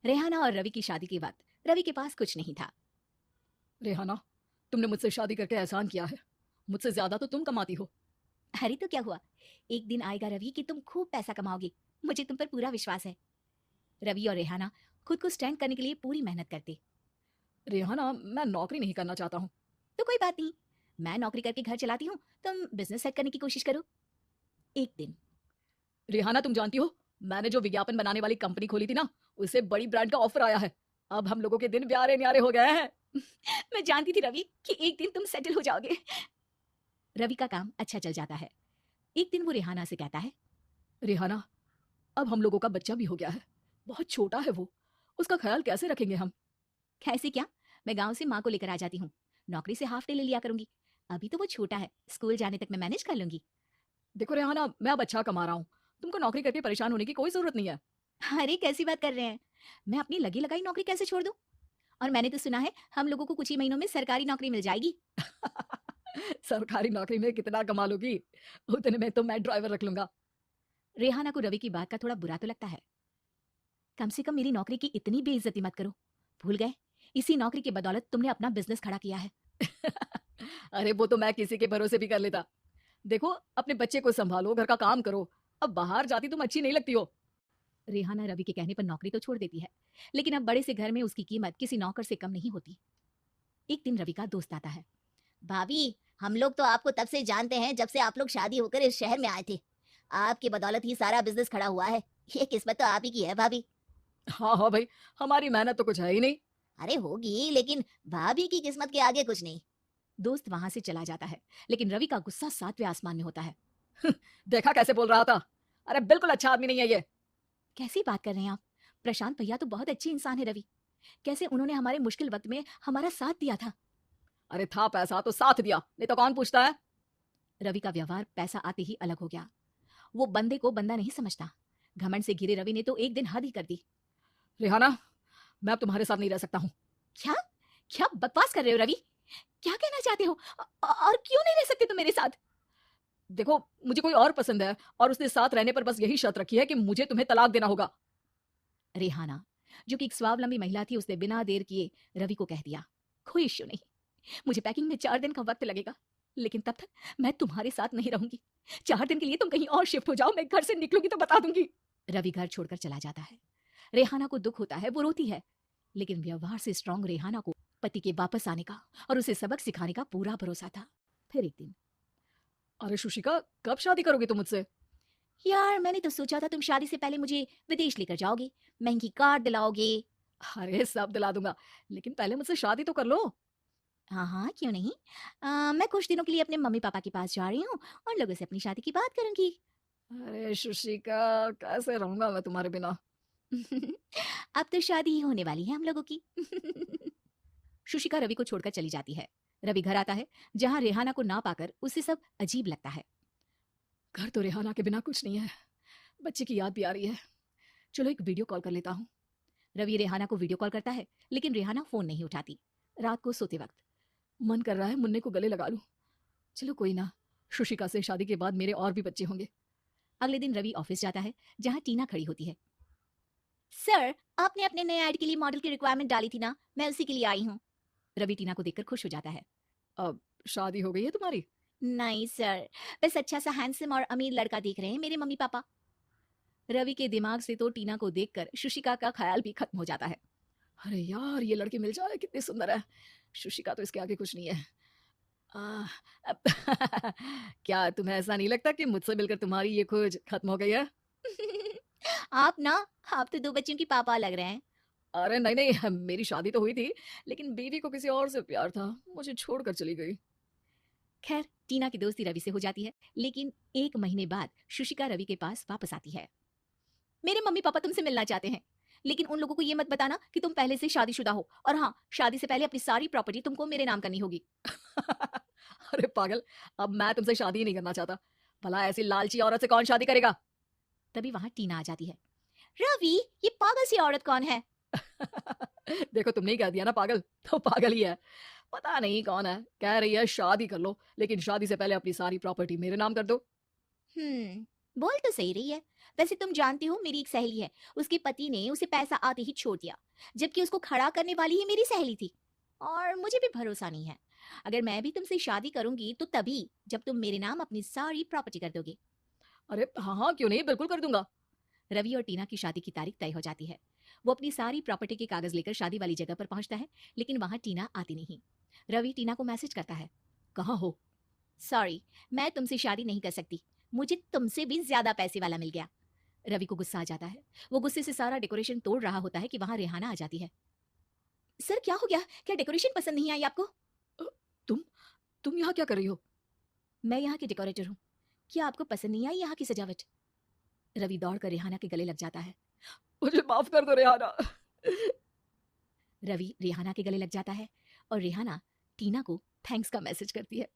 रेहाना और रवि की शादी के वक्त रवि के पास कुछ नहीं था। रेहाना, तुमने मुझसे शादी करके एहसान किया है। मुझसे ज्यादा तो तुम कमाती हो। अरे तो क्या हुआ, एक दिन आएगा रवि कि तुम खूब पैसा कमाओगे। मुझे तुम पर पूरा विश्वास है। रवि और रेहाना खुद को स्टैंड करने के लिए पूरी मेहनत करते। रेहाना, मैं नौकरी नहीं करना चाहता हूँ। तो कोई बात नहीं, मैं नौकरी करके घर चलाती हूँ, तुम बिजनेस सेट करने की कोशिश करो। एक दिन रेहाना, तुम जानती हो, मैंने जो विज्ञापन बनाने वाली कंपनी खोली थी ना, उसे बड़ी ब्रांड का ऑफर आया है। अब हम लोगों के दिन प्यारे न्यारे हो गए हैं। मैं जानती थी रवि कि एक दिन तुम सेटल हो जाओगे। रवि का काम अच्छा चल जाता है। एक दिन वो रेहाना से कहता है, रेहाना, अब हम लोगों का बच्चा भी हो गया है। बहुत छोटा है वो। उसका ख्याल कैसे रखेंगे हम? कैसे क्या, मैं गांव से माँ को लेकर आ जाती हूँ। नौकरी से हाफ डे ले लिया करूंगी। अभी तो वो छोटा है, स्कूल जाने तक मैं मैनेज कर लूंगी। देखो रेहाना, मैं अब अच्छा कमा रहा हूँ। तुमको नौकरी करके परेशान होने की कोई जरूरत नहीं है। अरे कैसी बात कर रहे हैं, मैं अपनी लगी लगाई नौकरी कैसे छोड़ दूं। और मैंने तो सुना है हम लोगों को कुछ ही महीनों में सरकारी नौकरी मिल जाएगी। सरकारी नौकरी में कितना कमा लोगी? उतने में तो मैं ड्राइवर रख लूंगा। रेहाना को रवि की बात का थोड़ा बुरा तो लगता है। कम से कम मेरी नौकरी की इतनी बेइज्जती मत करो। भूल गए, इसी नौकरी की बदौलत तुमने अपना बिजनेस खड़ा किया है। अरे वो तो मैं किसी के भरोसे भी कर लेता। देखो, अपने बच्चे को संभालो, घर का काम करो। अब बाहर जाती तुम अच्छी नहीं लगती हो। रेहाना रवि के कहने पर नौकरी तो छोड़ देती है, लेकिन अब बड़े से घर में उसकी कीमत किसी नौकर से कम नहीं होती। एक दिन रवि का दोस्त आता है। भाभी, हम लोग तो आपको तब से जानते हैं जब से आप लोग शादी होकर इस शहर में आए थे। आपकी बदौलत ही सारा बिजनेस खड़ा हुआ है। ये किस्मत तो आप ही की है भाभी। हाँ हाँ भाई, हमारी मेहनत तो कुछ है ही नहीं। अरे होगी, लेकिन भाभी की किस्मत के आगे कुछ नहीं। दोस्त वहां से चला जाता है, लेकिन रवि का गुस्सा सातवें आसमान में होता है। देखा कैसे बोल रहा था। अरे बिल्कुल अच्छा आदमी नहीं है ये। कैसी बात कर रहे हैं आप? प्रशांत भैया तो बहुत अच्छे इंसान है रवि। कैसे उन्होंने हमारे मुश्किल वक्त में हमारा साथ दिया था। अरे था पैसा तो साथ दिया, नहीं तो कौन पूछता है। रवि का व्यवहार पैसा आते ही अलग हो गया। वो बंदे को बंदा नहीं समझता। घमंड से घिरे रवि ने तो एक दिन हद ही कर दी। रेहाना, मैं अब तुम्हारे साथ नहीं रह सकता हूँ। क्या? क्या बकवास कर रहे हो रवि? क्या कहना चाहते हो? और क्यों नहीं रह सकते तुम मेरे साथ? देखो, मुझे कोई और पसंद है और उसने साथ रहने पर बस यही शर्त रखी है कि मुझे तुम्हें तलाक देना होगा। रेहाना, जो कि एक स्वावलंबी महिला थी, उसने बिना देर किए रवि को कह दिया, कोई इश्यू नहीं, मुझे पैकिंग में 4 दिन का वक्त लगेगा, लेकिन तब तक मैं तुम्हारे साथ नहीं रहूंगी। 4 दिन के लिए तुम कहीं और शिफ्ट हो जाओ, मैं घर से निकलूंगी तो बता दूंगी। रवि घर छोड़कर चला जाता है। रेहाना को दुख होता है, वो रोती है, लेकिन व्यवहार से स्ट्रांग रेहाना को पति के वापस आने का और उसे सबक सिखाने का पूरा भरोसा था। फिर एक दिन, अरे शुशिका, कब शादी करोगी तुम मुझसे? यार मैंने तो सोचा था तुम शादी से पहले मुझे विदेश लेकर जाओगे, महंगी कार दिलाओगे। अरे सब दिला दूंगा, लेकिन पहले मुझसे शादी तो कर लो। हाँ हाँ, क्यों नहीं। मैं कुछ दिनों के लिए अपने मम्मी पापा के पास जा रही हूँ और लोगों से अपनी शादी की बात करूंगी। अरे शुशिका, कैसे रहूंगा मैं तुम्हारे बिना? अब तो शादी ही होने वाली है हम लोगों की। शुशिका रवि को छोड़कर चली जाती है। रवि घर आता है, जहां रेहाना को ना पाकर उसे सब अजीब लगता है। घर तो रेहाना के बिना कुछ नहीं है। बच्चे की याद भी आ रही है। चलो एक वीडियो कॉल कर लेता हूँ। रवि रेहाना को वीडियो कॉल करता है, लेकिन रेहाना फोन नहीं उठाती। रात को सोते वक्त मन कर रहा है मुन्ने को गले लगा लूं। चलो कोई ना, शुशिका से शादी के बाद मेरे और भी बच्चे होंगे। अगले दिन रवि ऑफिस जाता है, जहां टीना खड़ी होती है। सर, आपने अपने नए ऐड के लिए मॉडल की रिक्वायरमेंट डाली थी ना, मैं उसी के लिए आई हूँ। रवि टीना को देखकर खुश हो जाता है। अब शादी हो गई है तुम्हारी? नहीं सर, बस अच्छा सा हैंडसम और अमीर लड़का देख रहे हैं मेरे मम्मी पापा। रवि के दिमाग से तो टीना को देखकर शुशिका का ख्याल भी खत्म हो जाता है। अरे यार, ये लड़की मिल जाए कितनी सुंदर है। शुशिका तो इसके आगे कुछ नहीं है। आ, अब क्या तुम्हें ऐसा नहीं लगता कि मुझसे मिलकर तुम्हारी ये खोज खत्म हो गई है? आप ना, आप तो 2 बच्चों की पापा लग रहे हैं। अरे नहीं नहीं, मेरी शादी तो हुई थी, लेकिन बीवी को किसी और से प्यार था, मुझे छोड़कर चली गई। खैर, टीना की दोस्ती रवि से हो जाती है, लेकिन 1 महीने बाद शुशिका रवि के पास वापस आती है। मेरे मम्मी पापा तुमसे मिलना चाहते हैं, लेकिन उन लोगों को ये मत बताना कि तुम पहले से शादीशुदा हो, और हाँ, शादी से पहले अपनी सारी प्रॉपर्टी तुमको मेरे नाम करनी होगी। अरे पागल, अब मैं तुमसे शादी ही नहीं करना चाहता। भला ऐसी लालची औरत से कौन शादी करेगा? तभी वहां टीना आ जाती है। रवि, ये पागल सी औरत कौन है? देखो, तुमने ही कह दिया ना पागल, तो पागल ही है। पता नहीं कौन है, कह रही है शादी कर लो, लेकिन शादी से पहले अपनी सारी प्रॉपर्टी मेरे नाम कर दो। हम्म, बोल तो सही रही है। वैसे तुम जानती हो मेरी एक सहेली है, उसके पति ने उसे पैसा आते ही छोड़ दिया, जबकि उसको खड़ा करने वाली ही मेरी सहेली थी। और मुझे भी भरोसा नहीं है। अगर मैं भी तुमसे शादी करूंगी तो तभी जब तुम मेरे नाम अपनी सारी प्रॉपर्टी कर दोगे। अरे हाँ हाँ, क्यों नहीं, बिल्कुल कर दूंगा। रवि और टीना की शादी की तारीख तय हो जाती है। वो अपनी सारी प्रॉपर्टी के कागज लेकर शादी वाली जगह पर पहुंचता है, लेकिन वहां टीना आती नहीं। रवि टीना को मैसेज करता है, कहाँ हो? सॉरी, मैं तुमसे शादी नहीं कर सकती, मुझे तुमसे भी ज्यादा पैसे वाला मिल गया। रवि को गुस्सा आ जाता है। वो गुस्से से सारा डेकोरेशन तोड़ रहा होता है कि वहां रेहाना आ जाती है। सर क्या हो गया, क्या डेकोरेशन पसंद नहीं आई आपको? अ, तुम तुम यहाँ क्या कर रही हो? मैं यहाँ की डेकोरेटर हूँ, क्या आपको पसंद नहीं आई यहाँ की सजावट? रवि दौड़कर रेहाना के गले लग जाता है। मुझे माफ कर दो रेहाना। रवि रेहाना के गले लग जाता है और रेहाना टीना को थैंक्स का मैसेज करती है।